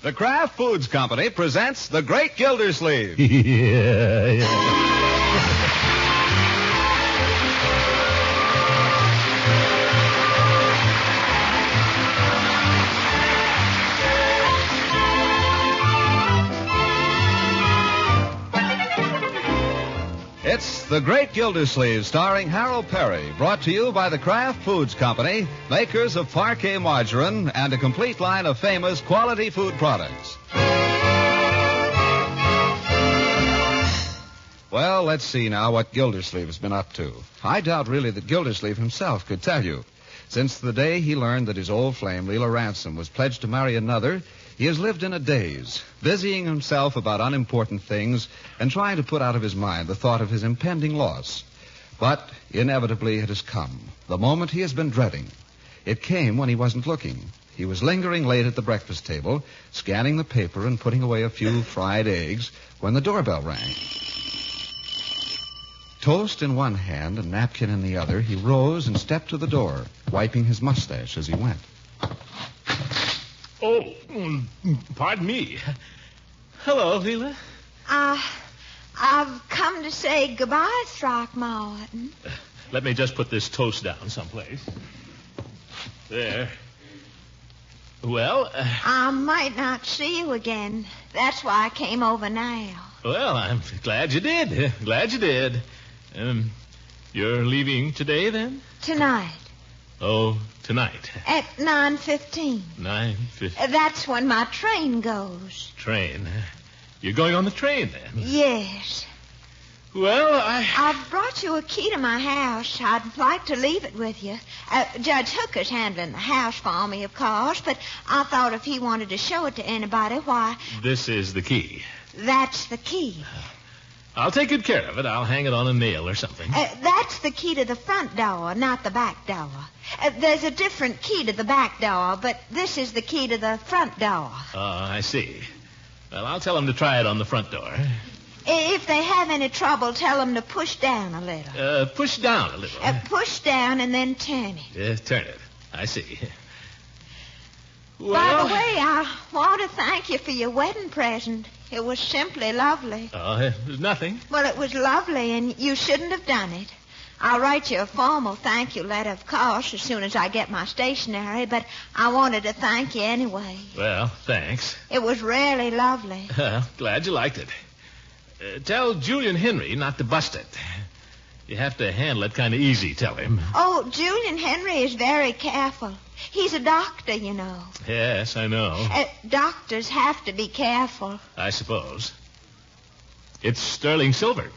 The Kraft Foods Company presents The Great Gildersleeve. Yeah. It's The Great Gildersleeve, starring Harold Perry, brought to you by the Kraft Foods Company, makers of Parquet Margarine and a complete line of famous quality food products. Well, let's see now what Gildersleeve has been up to. I doubt really that Gildersleeve himself could tell you. Since the day he learned that his old flame, Leila Ransom, was pledged to marry another, he has lived in a daze, busying himself about unimportant things and trying to put out of his mind the thought of his impending loss. But inevitably it has come, the moment he has been dreading. It came when he wasn't looking. He was lingering late at the breakfast table, scanning the paper and putting away a few fried eggs, when the doorbell rang. Toast in one hand and napkin in the other, he rose and stepped to the door, wiping his mustache as he went. Oh, pardon me. Hello, Leila. I've come to say goodbye, Throckmorton. Let me just put this toast down someplace. There. Well, I might not see you again. That's why I came over now. Well, I'm glad you did. Glad you did. You're leaving today, then? Tonight. Oh, tonight. At 9:15. 9:15. That's when my train goes. Train. You're going on the train, then? Yes. Well, I've brought you a key to my house. I'd like to leave it with you. Judge Hooker's handling the house for me, of course, but I thought if he wanted to show it to anybody, why... This is the key. That's the key. I'll take good care of it. I'll hang it on a nail or something. That's the key to the front door, not the back door. There's a different key to the back door, but this is the key to the front door. Oh, I see. Well, I'll tell them to try it on the front door. If they have any trouble, tell them to push down a little. Push down a little. Push down and then turn it. Turn it. I see. Well, by the way, I want to thank you for your wedding present. It was simply lovely. Oh, it was nothing. Well, it was lovely, and you shouldn't have done it. I'll write you a formal thank you letter, of course, as soon as I get my stationery, but I wanted to thank you anyway. Well, thanks. It was really lovely. Glad you liked it. Tell Julian Henry not to bust it. You have to handle it kind of easy, tell him. Oh, Julian Henry is very careful. He's a doctor, you know. Yes, I know. Doctors have to be careful. I suppose. It's sterling silver.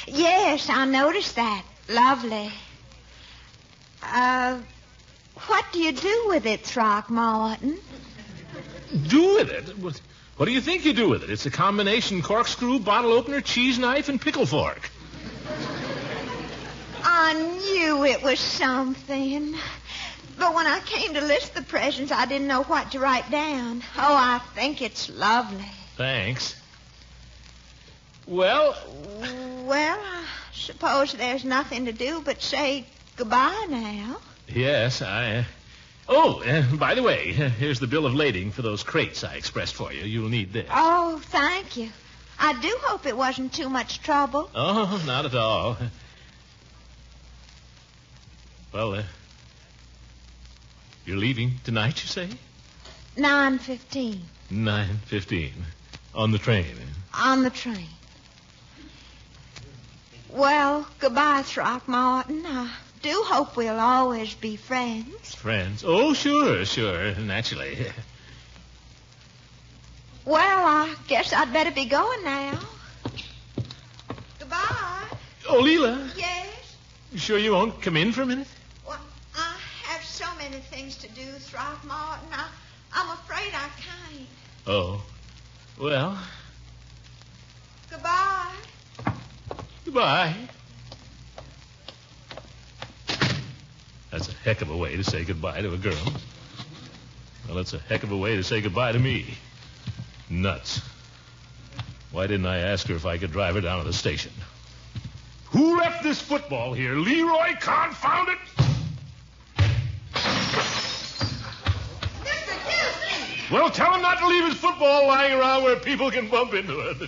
Yes, I noticed that. Lovely. What do you do with it, Throckmorton? Do with it? What do you think you do with it? It's a combination corkscrew, bottle opener, cheese knife, and pickle fork. I knew it was something. But when I came to list the presents, I didn't know what to write down. Oh, I think it's lovely. Thanks. Well, I suppose there's nothing to do but say goodbye now. Yes, Oh, by the way, here's the bill of lading for those crates I expressed for you. You'll need this. Oh, thank you. I do hope it wasn't too much trouble. Oh, not at all. Well, you're leaving tonight, you say? 9:15. 9:15. On the train. On the train. Well, goodbye, Throckmorton. I do hope we'll always be friends. Friends? Oh, sure, naturally. Well, I guess I'd better be going now. Goodbye. Oh, Leila. Yes? You sure you won't come in for a minute? Well, I have so many things to do, Throckmorton. I'm afraid I can't. Oh. Well. Goodbye. Goodbye. That's a heck of a way to say goodbye to a girl. Well, that's a heck of a way to say goodbye to me. Nuts. Why didn't I ask her if I could drive her down to the station? Who left this football here? Leroy, confound it! Mr. Gilsey! Well, tell him not to leave his football lying around where people can bump into it.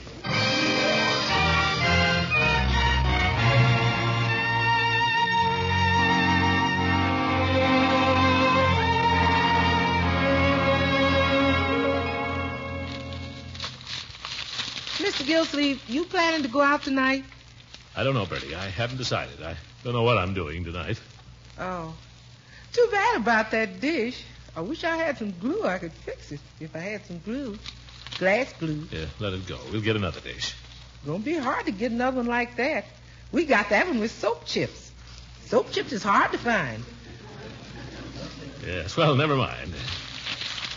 Mr. Gillsleeve, you planning to go out tonight? I don't know, Bertie. I haven't decided. I don't know what I'm doing tonight. Oh. Too bad about that dish. I wish I had some glue. I could fix it if I had some glue. Glass glue. Yeah, let it go. We'll get another dish. Gonna be hard to get another one like that. We got that one with soap chips. Soap chips is hard to find. Yes, well, never mind.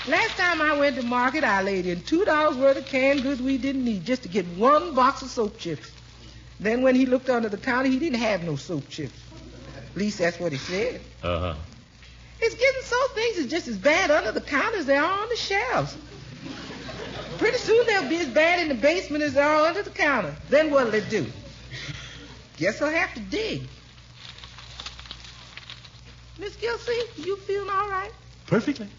Last time I went to market, I laid in $2 worth of canned goods we didn't need just to get one box of soap chips. Then when he looked under the counter, he didn't have no soap chips. At least that's what he said. Uh-huh. It's getting so things are just as bad under the counter as they are on the shelves. Pretty soon they'll be as bad in the basement as they are under the counter. Then what'll they do? Guess I'll have to dig. Miss Gilsey, you feeling all right? Perfectly.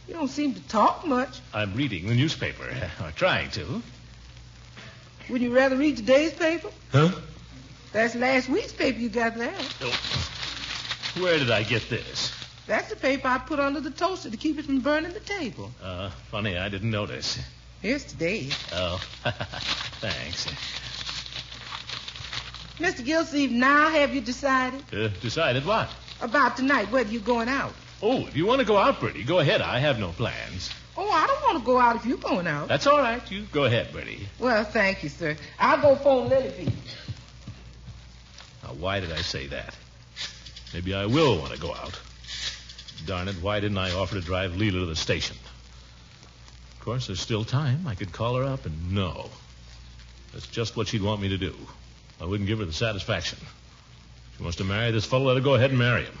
You don't seem to talk much. I'm reading the newspaper, or trying to. Would you rather read today's paper? Huh? That's last week's paper you got there. Oh. Where did I get this? That's the paper I put under the toaster to keep it from burning the table. Funny, I didn't notice. Here's today's. Oh, thanks. Mr. Gilsleeve, now have you decided? Decided what? About tonight, whether you're going out. Oh, if you want to go out, Bertie, go ahead. I have no plans. Oh, I don't want to go out if you're going out. That's all right. You go ahead, Bertie. Well, thank you, sir. I'll go phone Lily. Now, why did I say that? Maybe I will want to go out. Darn it, why didn't I offer to drive Leila to the station? Of course, there's still time. I could call her up and no. That's just what she'd want me to do. I wouldn't give her the satisfaction. She wants to marry this fellow, let her go ahead and marry him.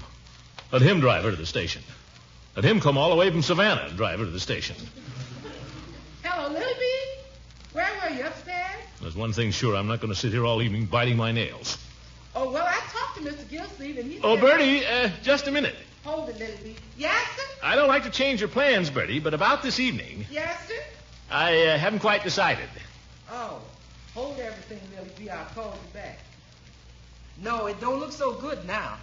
Let him drive her to the station. Let him come all the way from Savannah and drive her to the station. Hello, Lily Bee. Where were you, upstairs? There's one thing sure, I'm not going to sit here all evening biting my nails. Oh, well, I talked to Mr. Gilsleeve and he said... Oh, Bertie, just a minute. Hold it, Lily Bee. Yes, sir? I don't like to change your plans, Bertie, but about this evening... Yes, sir? I haven't quite decided. Oh, hold everything, Lily Bee. I'll call you back. No, it don't look so good now.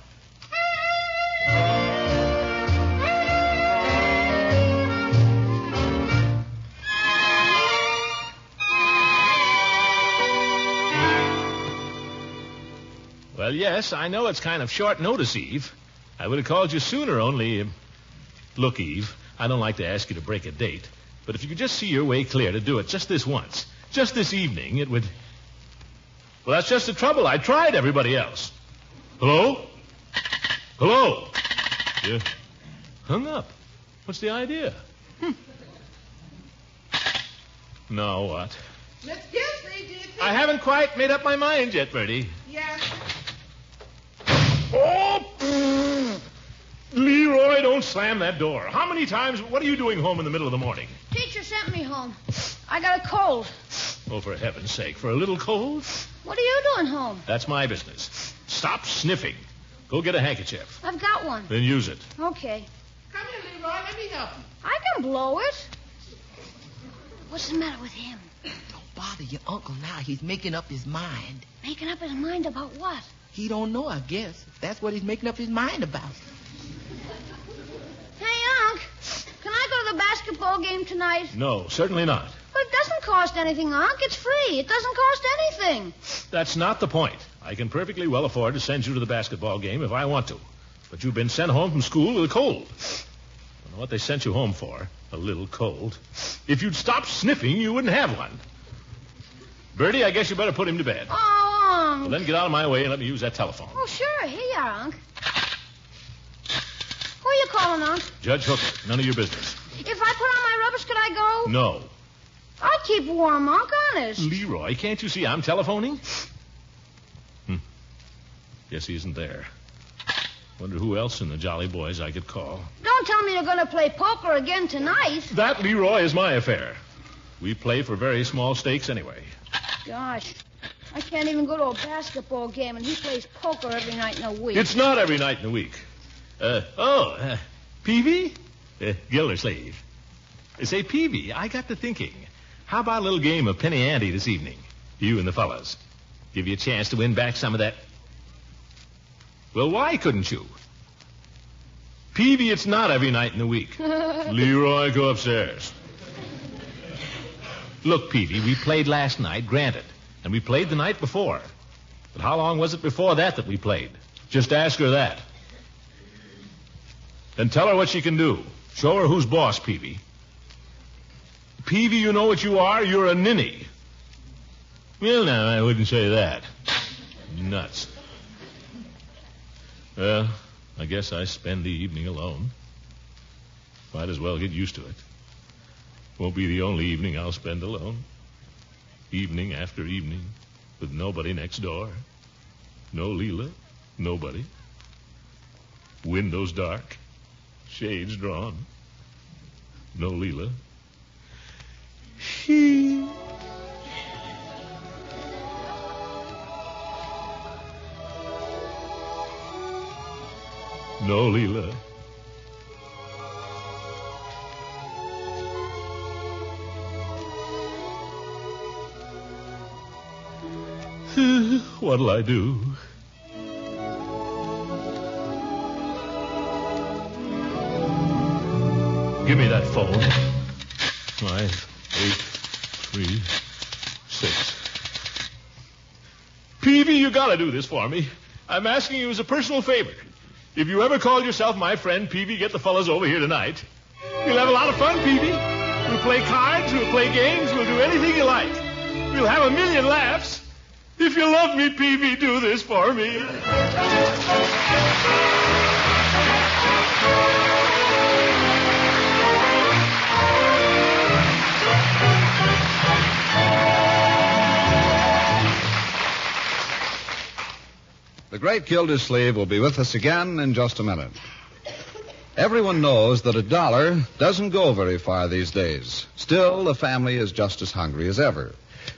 Well, yes, I know it's kind of short notice, Eve. I would have called you sooner, only... Look, Eve, I don't like to ask you to break a date, but if you could just see your way clear to do it just this once, just this evening, it would... Well, that's just the trouble. I tried everybody else. Hello? Hello? You hung up. What's the idea? No, what? Miss Gilsleeve, do you think... I haven't quite made up my mind yet, Bertie. Yes, sir? Oh! Leroy, don't slam that door. How many times... What are you doing home in the middle of the morning? Teacher sent me home. I got a cold. Oh, for heaven's sake, for a little cold? What are you doing home? That's my business. Stop sniffing. Go get a handkerchief. I've got one. Then use it. Okay. Come here, Leroy. Let me help you. I can blow it. What's the matter with him? Don't bother your uncle now. He's making up his mind. Making up his mind about what? He don't know, I guess. That's what he's making up his mind about. Hey, Unc, can I go to the basketball game tonight? No, certainly not. But it doesn't cost anything, Unc. It's free. It doesn't cost anything. That's not the point. I can perfectly well afford to send you to the basketball game if I want to. But you've been sent home from school with a cold. I don't know what they sent you home for. A little cold. If you'd stop sniffing, you wouldn't have one. Bertie, I guess you better put him to bed. Oh, Unc. Well, then get out of my way and let me use that telephone. Oh, sure. Here you are, Unc. Who are you calling, Unc? Judge Hooker, none of your business. If I put on my rubbers, could I go? No. I'll keep warm, Unc, honest. Leroy, can't you see I'm telephoning? Guess he isn't there. Wonder who else in the Jolly Boys I could call. Don't tell me you're going to play poker again tonight. That, Leroy, is my affair. We play for very small stakes anyway. Gosh, I can't even go to a basketball game, and he plays poker every night in a week. It's not every night in the week. Peavy? Gildersleeve. Say, Peavy, I got to thinking. How about a little game of penny ante this evening? You and the fellas. Give you a chance to win back some of that. Well, why couldn't you? Peavy, it's not every night in the week. Leroy, go upstairs. Look, Peavy, we played last night, granted. And we played the night before. But how long was it before that we played? Just ask her that. Then tell her what she can do. Show her who's boss, Peavy. Peavy, you know what you are? You're a ninny. Well, now, I wouldn't say that. Nuts. Well, I guess I spend the evening alone. Might as well get used to it. Won't be the only evening I'll spend alone. Evening after evening, with nobody next door. No Leila, nobody. Windows dark, shades drawn. No Leila. She... No Leila. What'll I do? Give me that phone. 5, 8, 3, 6. Peavy, you gotta do this for me. I'm asking you as a personal favor. If you ever called yourself my friend, Peavy, get the fellas over here tonight. We'll have a lot of fun, Peavy. We'll play cards, we'll play games, we'll do anything you like. We'll have a million laughs. If you love me, Peavy, do this for me. The great Gildersleeve will be with us again in just a minute. Everyone knows that $1 doesn't go very far these days. Still, the family is just as hungry as ever.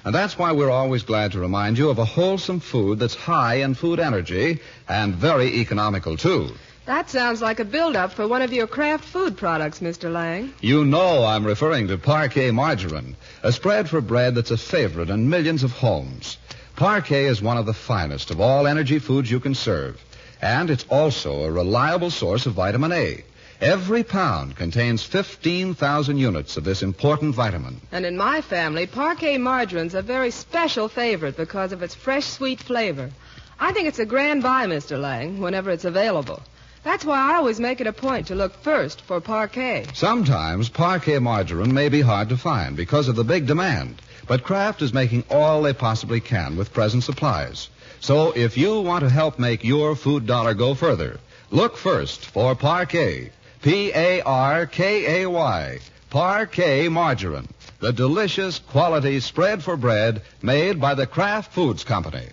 And that's why we're always glad to remind you of a wholesome food that's high in food energy and very economical, too. That sounds like a build-up for one of your craft food products, Mr. Lang. You know I'm referring to Parquet margarine, a spread for bread that's a favorite in millions of homes. Parquet is one of the finest of all energy foods you can serve, and it's also a reliable source of vitamin A. Every pound contains 15,000 units of this important vitamin. And in my family, Parquet margarine's a very special favorite because of its fresh, sweet flavor. I think it's a grand buy, Mr. Lang, whenever it's available. That's why I always make it a point to look first for Parquet. Sometimes Parquet margarine may be hard to find because of the big demand, but Kraft is making all they possibly can with present supplies. So if you want to help make your food dollar go further, look first for Parquet. Parkay, Parquet margarine, the delicious quality spread for bread made by the Kraft Foods Company.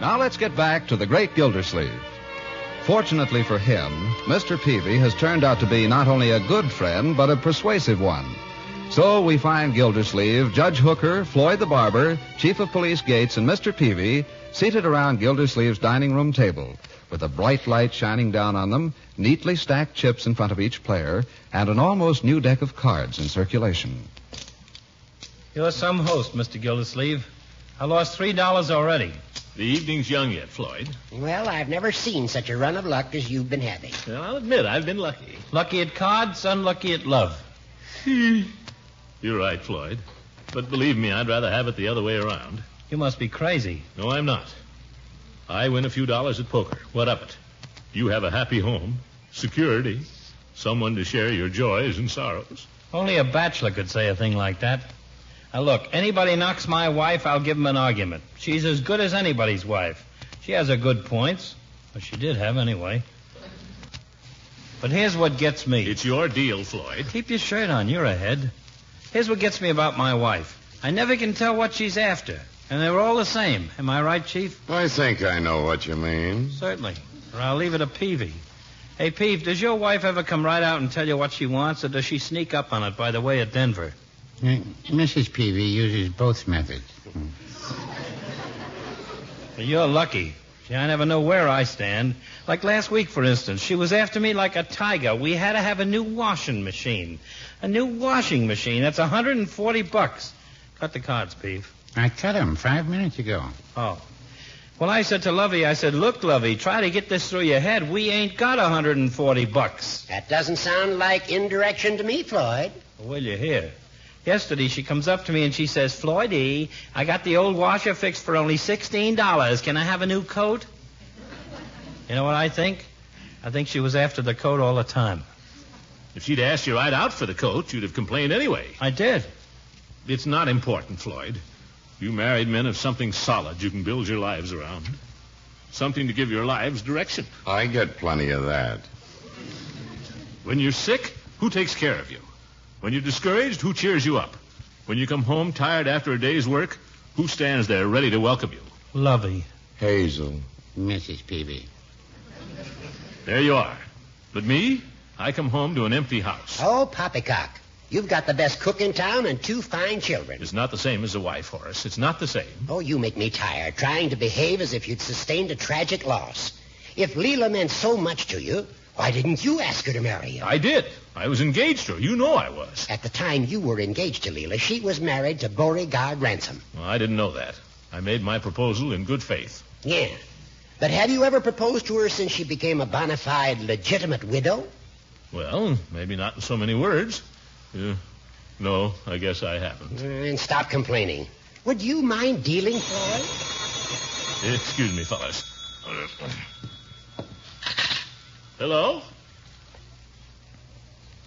Now let's get back to the great Gildersleeve. Fortunately for him, Mr. Peavy has turned out to be not only a good friend, but a persuasive one. So we find Gildersleeve, Judge Hooker, Floyd the barber, Chief of Police Gates, and Mr. Peavy seated around Gildersleeve's dining room table with a bright light shining down on them, neatly stacked chips in front of each player, and an almost new deck of cards in circulation. You're some host, Mr. Gildersleeve. I lost $3 already. The evening's young yet, Floyd. Well, I've never seen such a run of luck as you've been having. Well, I'll admit I've been lucky. Lucky at cards, unlucky at love. You're right, Floyd. But believe me, I'd rather have it the other way around. You must be crazy. No, I'm not. I win a few dollars at poker. What of it? You have a happy home, security, someone to share your joys and sorrows. Only a bachelor could say a thing like that. Now, look, anybody knocks my wife, I'll give him an argument. She's as good as anybody's wife. She has her good points. Well, she did have anyway. But here's what gets me. It's your deal, Floyd. Keep your shirt on. You're ahead. Here's what gets me about my wife. I never can tell what she's after. And they're all the same. Am I right, Chief? I think I know what you mean. Certainly. Or I'll leave it to Peavy. Hey, Peave, does your wife ever come right out and tell you what she wants, or does she sneak up on it by the way at Denver? Mrs. Peavy uses both methods. Well, you're lucky. See, I never know where I stand. Like last week, for instance, she was after me like a tiger. We had to have a new washing machine. A new washing machine. That's $140. Cut the cards, Peeve. I cut him 5 minutes ago. Oh. Well, I said to Lovey, look, Lovey, try to get this through your head. We ain't got $140. That doesn't sound like indirection to me, Floyd. Well, you hear. Yesterday, she comes up to me and she says, Floydie, I got the old washer fixed for only $16. Can I have a new coat? You know what I think? I think she was after the coat all the time. If she'd asked you right out for the coat, you'd have complained anyway. I did. It's not important, Floyd. You married men have something solid you can build your lives around. Something to give your lives direction. I get plenty of that. When you're sick, who takes care of you? When you're discouraged, who cheers you up? When you come home tired after a day's work, who stands there ready to welcome you? Lovey. Hazel. Mrs. Peavy. There you are. But me, I come home to an empty house. Oh, poppycock. You've got the best cook in town and 2 fine children. It's not the same as a wife, Horace. It's not the same. Oh, you make me tired, trying to behave as if you'd sustained a tragic loss. If Leila meant so much to you, why didn't you ask her to marry you? I did. I was engaged to her. You know I was. At the time you were engaged to Leila, she was married to Beauregard Ransom. Well, I didn't know that. I made my proposal in good faith. Yeah. But have you ever proposed to her since she became a bona fide, legitimate widow? Well, maybe not in so many words. No, I guess I haven't. And stop complaining. Would you mind dealing, Floyd? Excuse me, fellas. Hello?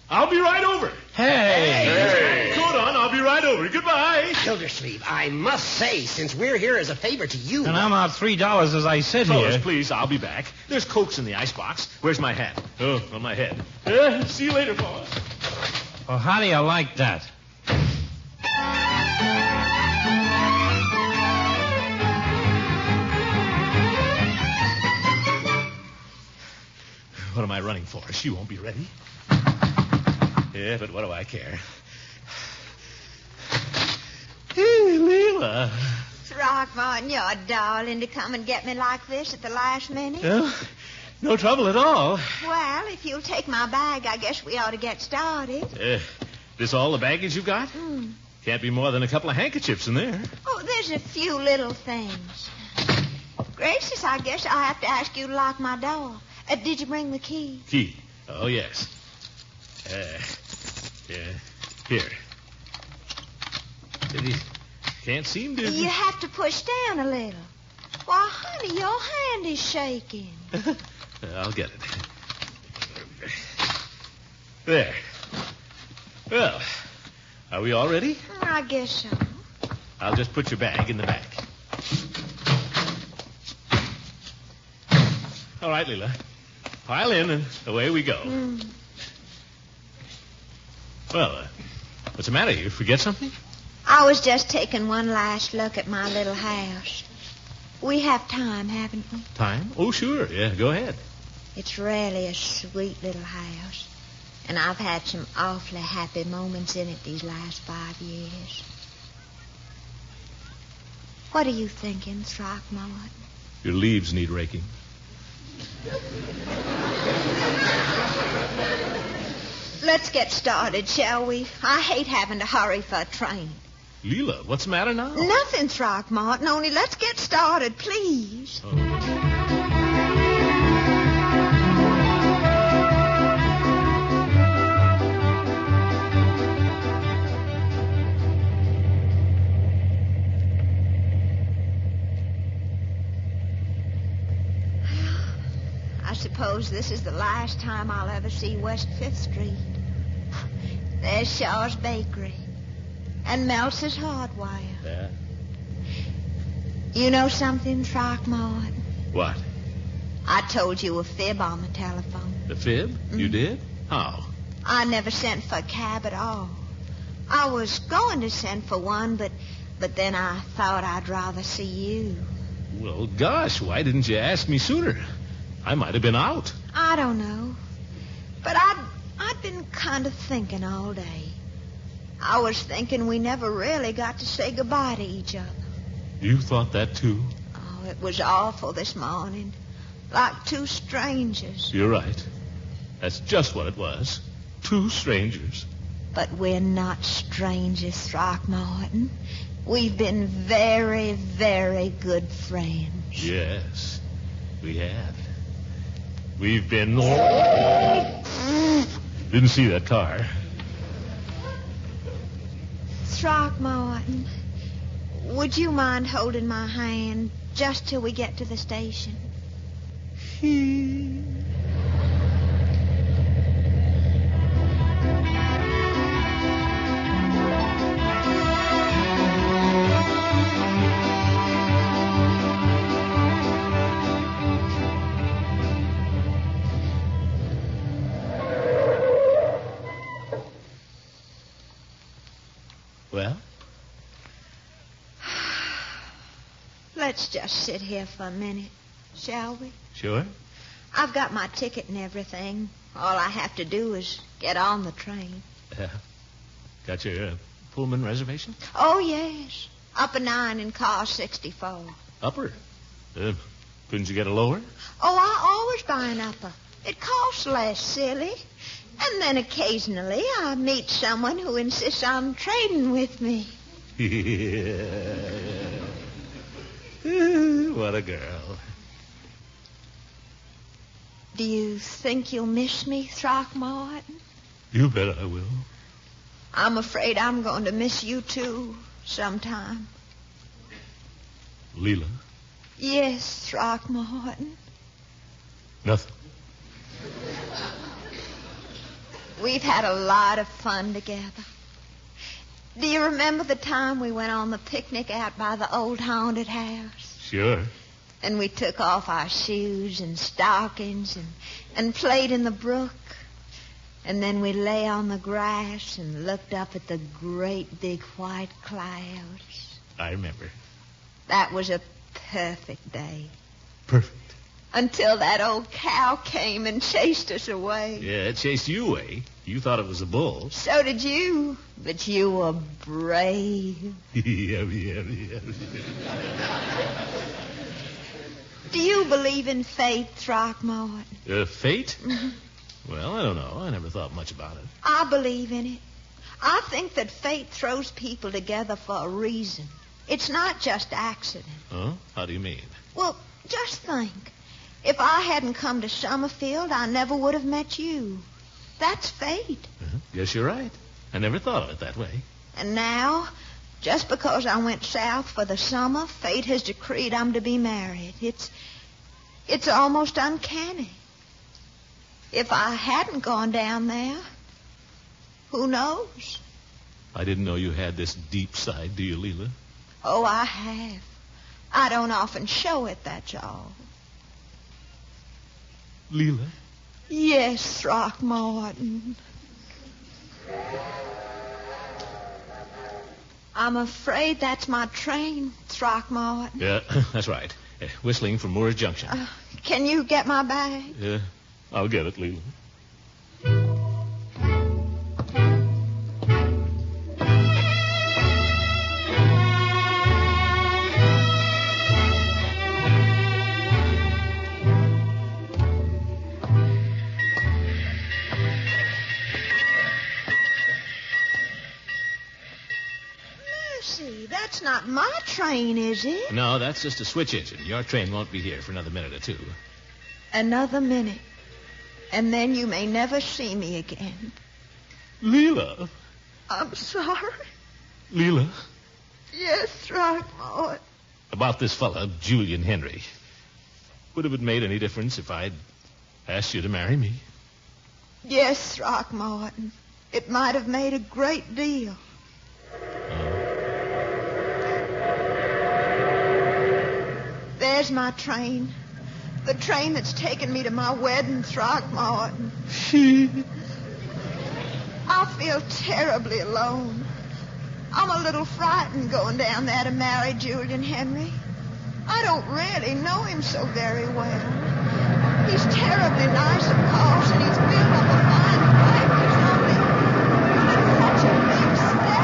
I'll be right over. Hey! Coat on, I'll be right over. Goodbye. Gildersleeve, I must say, since we're here as a favor to you... And I'm out $3 as I sit Fellas, here. please, I'll be back. There's Cokes in the icebox. Where's my hat? Oh, on my head. See you later, fellas. Well, how do you like that? What am I running for? She won't be ready. Yeah, but what do I care? Hey, Leila. Throckmorton, you're darling to come and get me like this at the last minute. Well, no trouble at all. Well, if you'll take my bag, I guess we ought to get started. This all the baggage you got? Can't be more than a couple of handkerchiefs in there. Oh, there's a few little things. Gracious, I guess I'll have to ask you to lock my door. Did you bring the key? Key? Oh, yes. Here. Can't seem to... You have to push down a little. Why, honey, your hand is shaking. I'll get it. There. Well, are we all ready? I guess so. I'll just put your bag in the back. All right, Leila. Pile in and away we go. Well, what's the matter? You forget something? I was just taking one last look at my little house. We have time, haven't we? Time? Oh, sure. Yeah, go ahead. It's really a sweet little house. And I've had some awfully happy moments in it these last 5 years. What are you thinking, Throckmorton? Your leaves need raking. Let's get started, shall we? I hate having to hurry for a train. Leila, what's the matter now? Nothing, Throckmorton, only let's get started, please. I suppose this is the last time I'll ever see West 5th Street. There's Shaw's Bakery and Meltzer's Hardwire. Yeah. You know something, Throckmorton? What? I told you a fib on the telephone. The fib? You did? How? I never sent for a cab at all. I was going to send for one, but then I thought I'd rather see you. Well, gosh, why didn't you ask me sooner? I might have been out. I don't know. But I'd been kind of thinking all day. I was thinking we never really got to say goodbye to each other. You thought that, too? Oh, it was awful this morning. Like two strangers. You're right. That's just what it was. Two strangers. But we're not strangers, Throckmorton. We've been very, very good friends. Yes, we have. We've been... Didn't see that car. Throckmorton, would you mind holding my hand just till we get to the station? Well? Let's just sit here for a minute, shall we? Sure. I've got my ticket and everything. All I have to do is get on the train. Got your Pullman reservation? Oh, yes. Upper 9 in car 64. Upper? Couldn't you get a lower? Oh, I always buy an upper. It costs less, silly. And then occasionally I meet someone who insists on trading with me. What a girl. Do you think you'll miss me, Throckmorton? You bet I will. I'm afraid I'm going to miss you, too, sometime. Leila? Yes, Throckmorton. Nothing. We've had a lot of fun together. Do you remember the time we went on the picnic out by the old haunted house? Sure. And we took off our shoes and stockings and played in the brook. And then we lay on the grass and looked up at the great big white clouds. I remember. That was a perfect day. Perfect. Until that old cow came and chased us away. Yeah, it chased you away. You thought it was a bull. So did you. But you were brave. Yeah. Do you believe in fate, Throckmorton? Fate? Mm-hmm. Well, I don't know. I never thought much about it. I believe in it. I think that fate throws people together for a reason. It's not just accident. Huh? How do you mean? Well, just think. If I hadn't come to Summerfield, I never would have met you. That's fate. Yes, you're right. I never thought of it that way. And now, just because I went south for the summer, fate has decreed I'm to be married. It's almost uncanny. If I hadn't gone down there, who knows? I didn't know you had this deep side, do you, Leila? Oh, I have. I don't often show it, that's all. Leila? Yes, Throckmorton. I'm afraid that's my train, Throckmorton. Yeah, that's right. Whistling from Moore's Junction. Can you get my bag? Yeah, I'll get it, Leila. That's not my train, is it? No, that's just a switch engine. Your train won't be here for another minute or two. Another minute. And then you may never see me again. Leila? I'm sorry. Leila? Yes, Throckmorton. About this fella, Julian Henry. Would have it made any difference if I'd asked you to marry me? Yes, Throckmorton. It might have made a great deal. There's my train. The train that's taken me to my wedding, Throckmorton. I feel terribly alone. I'm a little frightened going down there to marry Julian Henry. I don't really know him so very well. He's terribly nice, of course, and he's built up a fine practice, only it's such a big step.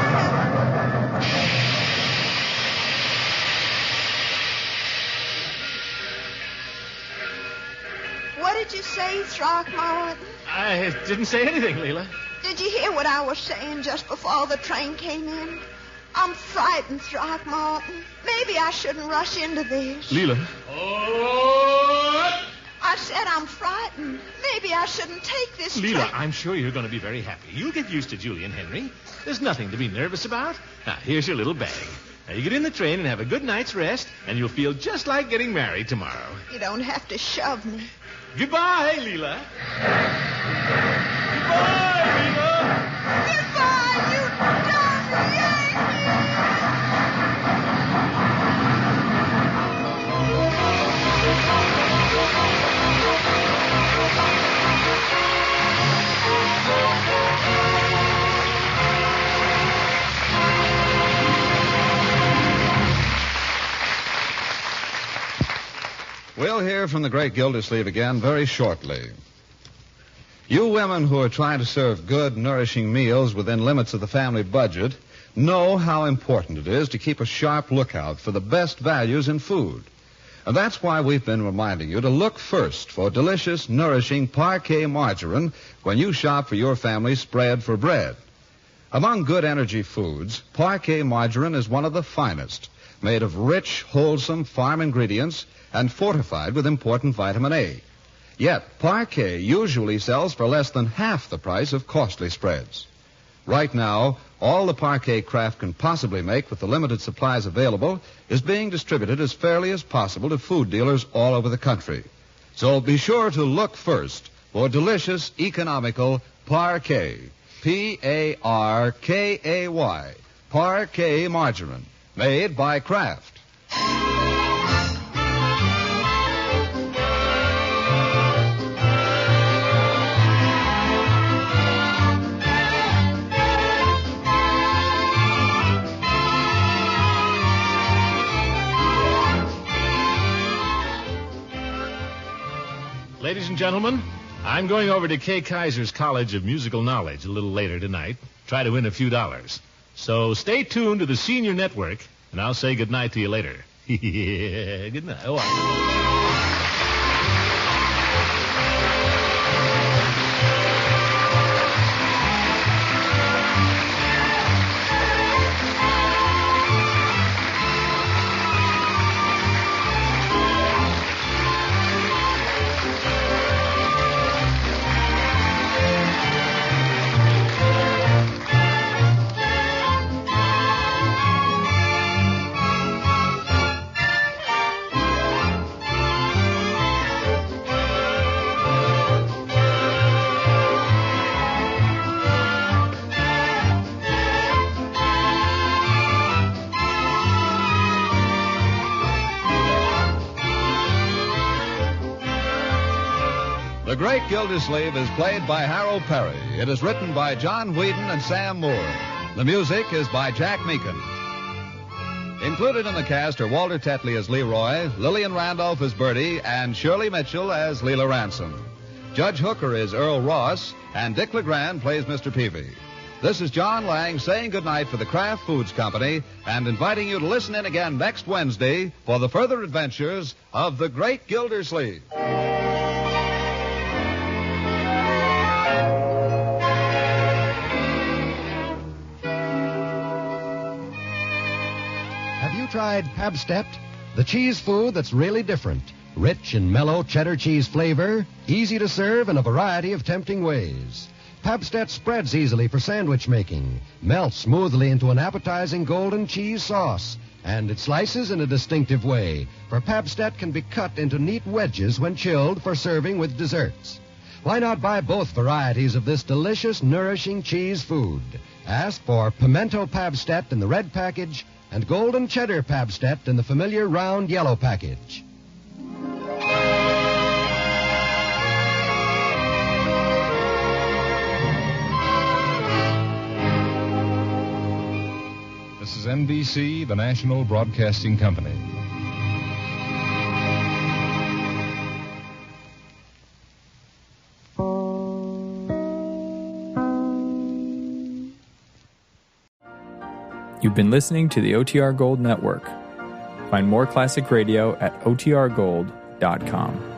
say, Throckmorton? I didn't say anything, Leila. Did you hear what I was saying just before the train came in? I'm frightened, Throckmorton. Maybe I shouldn't rush into this. Leila. I said I'm frightened. Maybe I shouldn't take this Leila, train. I'm sure you're going to be very happy. You'll get used to Julian Henry. There's nothing to be nervous about. Now, here's your little bag. Now, you get in the train and have a good night's rest, and you'll feel just like getting married tomorrow. You don't have to shove me. Goodbye, Leila. Goodbye, Leila. Goodbye, you dumb Yankee. We'll hear from the great Gildersleeve again very shortly. You women who are trying to serve good, nourishing meals within limits of the family budget know how important it is to keep a sharp lookout for the best values in food. And that's why we've been reminding you to look first for delicious, nourishing Parquet margarine when you shop for your family's spread for bread. Among good energy foods, Parquet margarine is one of the finest, made of rich, wholesome farm ingredients and fortified with important vitamin A. Yet, Parquet usually sells for less than half the price of costly spreads. Right now, all the Parquet Kraft can possibly make with the limited supplies available is being distributed as fairly as possible to food dealers all over the country. So be sure to look first for delicious, economical Parquet. P-A-R-K-A-Y. Parquet margarine. Made by Kraft. Ladies and gentlemen, I'm going over to Kay Kaiser's College of Musical Knowledge a little later tonight. Try to win a few dollars. So stay tuned to the Senior Network, and I'll say goodnight to you later. Good night. The Great Gildersleeve is played by Harold Perry. It is written by John Whedon and Sam Moore. The music is by Jack Meakin. Included in the cast are Walter Tetley as Leroy, Lillian Randolph as Bertie, and Shirley Mitchell as Leila Ransom. Judge Hooker is Earl Ross, and Dick LeGrand plays Mr. Peavy. This is John Lang saying goodnight for the Kraft Foods Company and inviting you to listen in again next Wednesday for the further adventures of the Great Gildersleeve. Tried Pabstet, the cheese food that's really different. Rich and mellow cheddar cheese flavor, easy to serve in a variety of tempting ways. Pabstet spreads easily for sandwich making, melts smoothly into an appetizing golden cheese sauce, and it slices in a distinctive way, for Pabstet can be cut into neat wedges when chilled for serving with desserts. Why not buy both varieties of this delicious, nourishing cheese food? Ask for Pimento Pabstet in the red package and golden cheddar Pabstet in the familiar round yellow package. This is NBC, the National Broadcasting Company. You've been listening to the OTR Gold Network. Find more classic radio at otrgold.com.